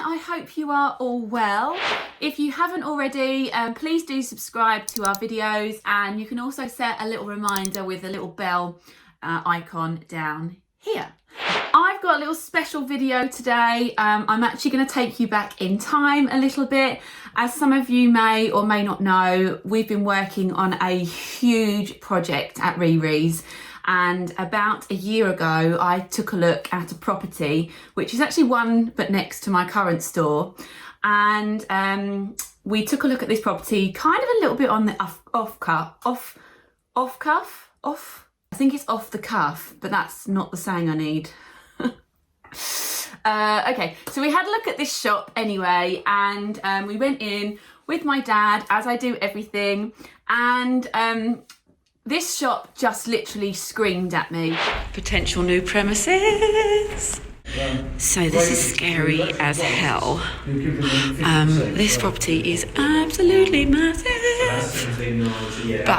I hope you are all well. If you haven't already, please do subscribe to our videos, and you can also set a little reminder with a little bell icon down here. I've got a little special video today. I'm actually going to take you back in time a little bit. As some of you may or may not know, we've been working on a huge project at Riri's. And about a year ago, I took a look at a property, which is actually one but next to my current store. And we took a look at this property kind of a little bit on the I think it's off the cuff, but that's not the saying I need. Okay, so we had a look at this shop anyway, and we went in with my dad, as I do everything, and this shop just literally screamed at me. Potential new premises. So this is scary as hell. This property is absolutely massive, but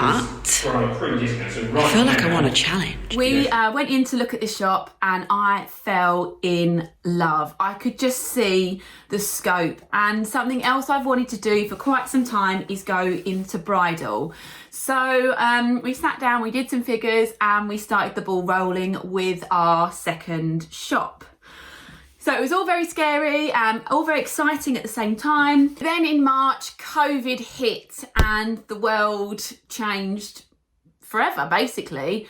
I feel like I want a challenge. We went in to look at this shop and I fell in love. I could just see the scope, and something else I've wanted to do for quite some time is go into bridal. So we sat down, we did some figures, and we started the ball rolling with our second shop. So it was all very scary and all very exciting at the same time. Then in March, COVID hit and the world changed forever, basically.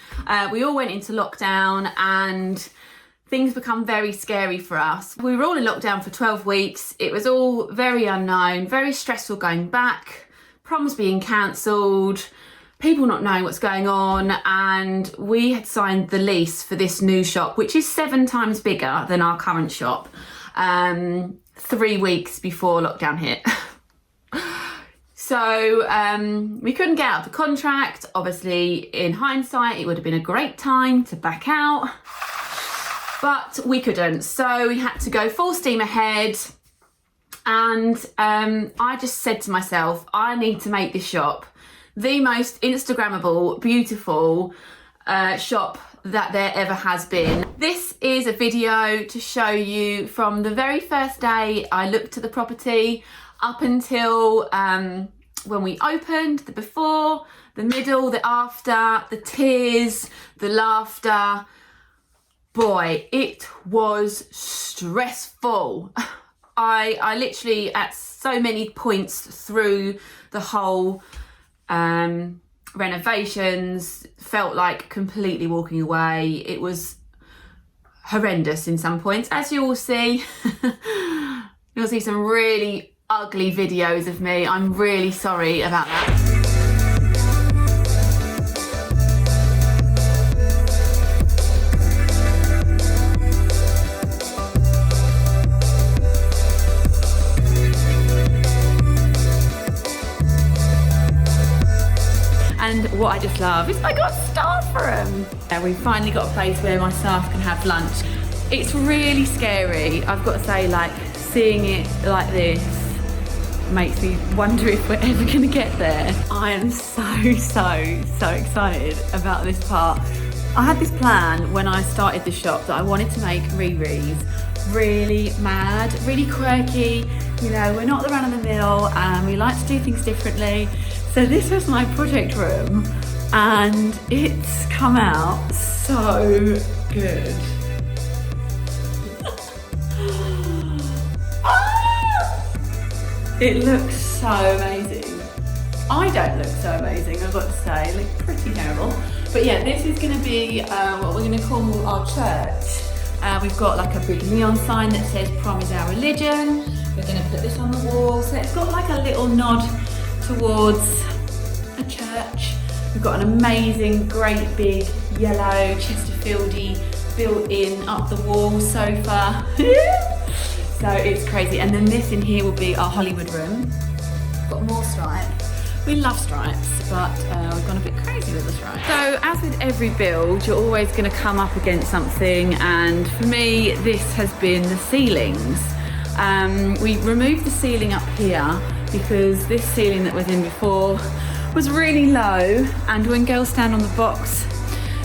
We all went into lockdown and things become very scary for us. We were all in lockdown for 12 weeks. It was all very unknown, very stressful going back, proms being cancelled, people not knowing what's going on, and we had signed the lease for this new shop, which is 7 times bigger than our current shop, 3 weeks before lockdown hit. So we couldn't get out of the contract. Obviously, in hindsight, it would have been a great time to back out, but we couldn't. So we had to go full steam ahead. And I just said to myself, I need to make this shop the most Instagrammable, beautiful shop that there ever has been. This is a video to show you from the very first day I looked at the property up until when we opened, the before, the middle, the after, the tears, the laughter. Boy, it was stressful. I literally, at so many points through the whole renovations, felt like completely walking away. It was horrendous in some points, as you will see. You'll see some really ugly videos of me. I'm really sorry about that. And what I just love is I got staff room. And we finally got a place where my staff can have lunch. It's really scary. I've got to say, like, seeing it like this makes me wonder if we're ever gonna get there. I am so excited about this part. I had this plan when I started the shop that I wanted to make Riri's really mad, really quirky. You know, we're not the run of the mill and we like to do things differently. So this was my project room and it's come out so good. It looks so amazing. I don't look so amazing, I've got to say. I look pretty terrible. But yeah, this is going to be what we're going to call our church. We've got like a big neon sign that says Prom is our religion. We're going to put this on the wall. So it's got like a little nod towards a church. We've got an amazing, great big yellow Chesterfieldy built-in up the wall sofa. So it's crazy. And then this in here will be our Hollywood room. Got more stripes. We love stripes, but we've gone a bit crazy with the stripes. So as with every build, you're always going to come up against something, and for me this has been the ceilings. We removed the ceiling up here because this ceiling that was in before was really low, and when girls stand on the box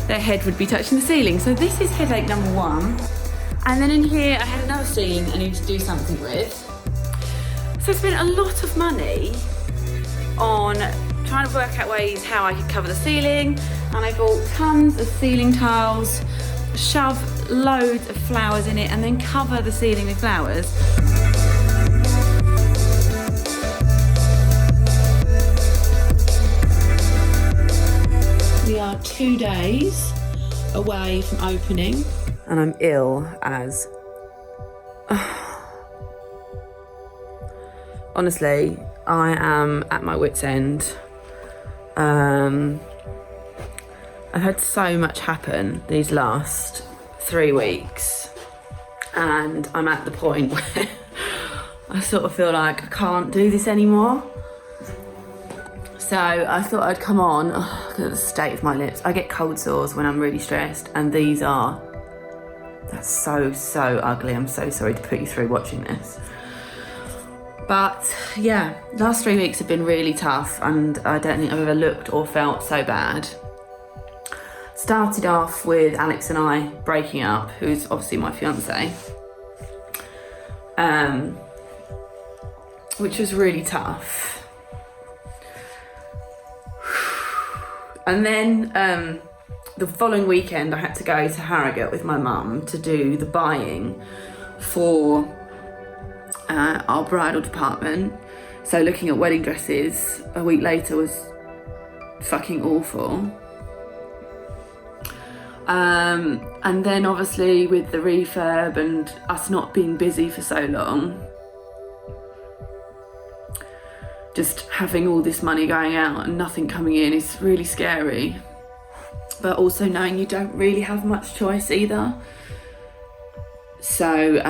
their head would be touching the ceiling. So this is headache number 1. And then in here, I had another ceiling I need to do something with. So I spent a lot of money on trying to work out ways how I could cover the ceiling. And I bought tons of ceiling tiles, shove loads of flowers in it, and then cover the ceiling with flowers. We are 2 days away from opening. And I'm ill as... Honestly, I am at my wit's end. I've had so much happen these last 3 weeks, and I'm at the point where I sort of feel like I can't do this anymore. So I thought I'd come on. Look at the state of my lips. I get cold sores when I'm really stressed, and these are... That's so ugly. I'm so sorry to put you through watching this. But yeah, last 3 weeks have been really tough, and I don't think I've ever looked or felt so bad. Started off with Alex and I breaking up, who's obviously my fiance, which was really tough. And then the following weekend I had to go to Harrogate with my mum to do the buying for our bridal department. So looking at wedding dresses a week later was fucking awful. And then obviously with the refurb and us not being busy for so long, just having all this money going out and nothing coming in is really scary. But also knowing you don't really have much choice either. So,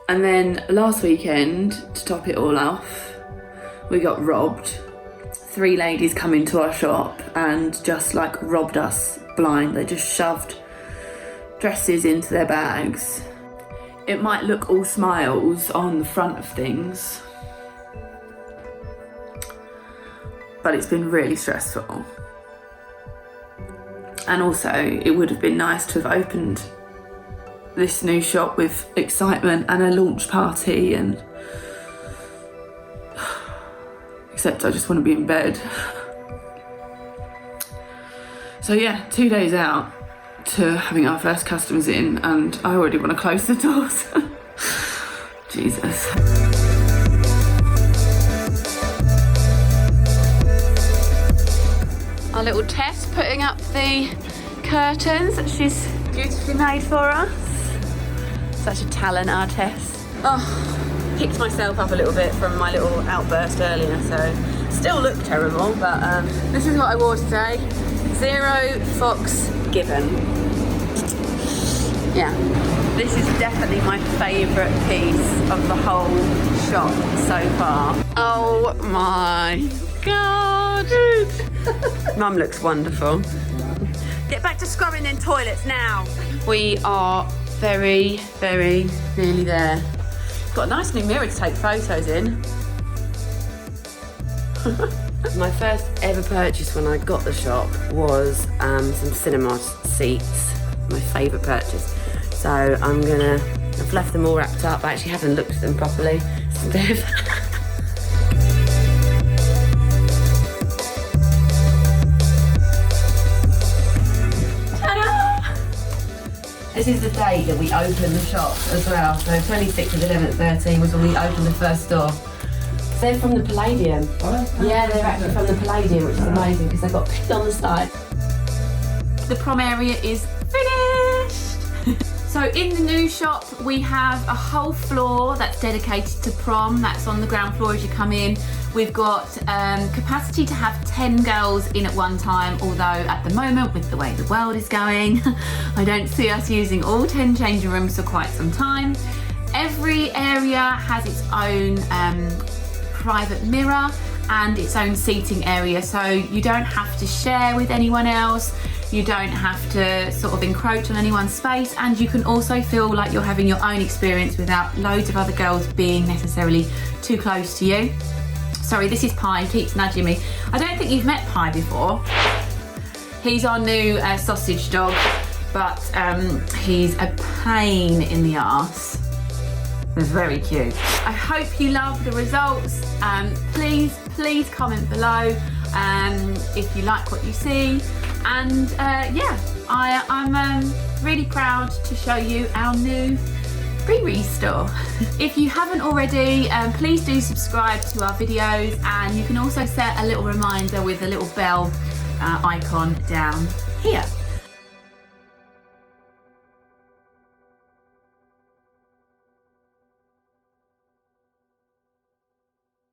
and then last weekend, to top it all off, we got robbed. 3 ladies come into our shop and just like robbed us blind. They just shoved dresses into their bags. It might look all smiles on the front of things, but it's been really stressful. And also, it would have been nice to have opened this new shop with excitement and a launch party, and except I just want to be in bed. So yeah, 2 days out to having our first customers in, and I already want to close the doors. Jesus. Our little Tess putting up the curtains that she's beautifully made for us. Such a talent, our Tess. Oh, picked myself up a little bit from my little outburst earlier, so still look terrible, but this is what I wore today. 0 fox given. Yeah, this is definitely my favourite piece of the whole shop so far. Oh my God. Mum looks wonderful. Get back to scrubbing in toilets now. We are very nearly there. Got a nice new mirror to take photos in. My first ever purchase when I got the shop was some cinema seats. My favourite purchase. So I've left them all wrapped up. I actually haven't looked at them properly. It's a bit of This is the date that we opened the shop as well. So 26th of 11th, 13 was when we opened the first store. They're from the Palladium. Oh, yeah, they're actually from the Palladium, which is amazing because they've got picked on the side. The prom area is finished. So in the new shop, we have a whole floor that's dedicated to prom. That's on the ground floor as you come in. We've got capacity to have 10 girls in at one time, although at the moment, with the way the world is going, I don't see us using all 10 changing rooms for quite some time. Every area has its own private mirror and its own seating area, so you don't have to share with anyone else. You don't have to sort of encroach on anyone's space, and you can also feel like you're having your own experience without loads of other girls being necessarily too close to you. Sorry, this is Pie, he keeps nudging me. I don't think you've met Pie before. He's our new sausage dog, but he's a pain in the arse. Very cute. I hope you love the results. Please comment below if you like what you see. And yeah, I'm really proud to show you our new Riri store. If you haven't already, please do subscribe to our videos, and you can also set a little reminder with a little bell icon down here.